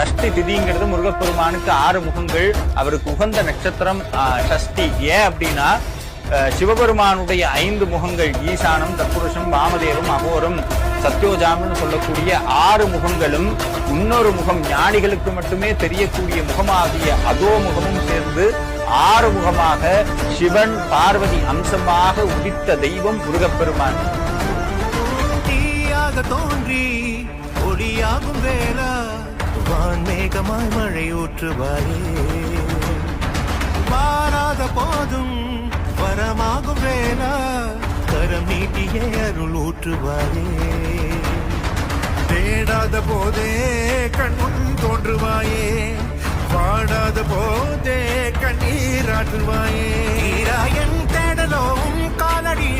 சஷ்டி திதிங்கிறது முருகப்பெருமானுக்கு 6 முகங்கள். அவருக்கு உகந்த நட்சத்திரம் சஷ்டி. ஏன் அப்படின்னா சிவபெருமானுடைய 5 முகங்கள் ஈசானம், தத்புருஷம், வாமதேவம், அகோரம், சத்யோஜாமன்னு சொல்லக்கூடிய 6 முகங்களும் இன்னொரு முகம் ஞானிகளுக்கு மட்டுமே தெரியக்கூடிய முகமாகிய அதோ முகமும் சேர்ந்து 6 முகமாக சிவன் பார்வதி அம்சமாக உதித்த தெய்வம் முருகப்பெருமான். தோன்றி ஒளியாகும் வேளா வான்மேகமாய் மழை ஊற்றுவாரே, வாராத போதும் வரமாகும் வேளா கரம் நீட்டியே அருள் ஊற்றுவாரே, தேடாத போதே கண்முன் தோன்றுவாயே, வாடாத போதே கண்ணீராற்றுவாயே, என் தேடலோம் காலடி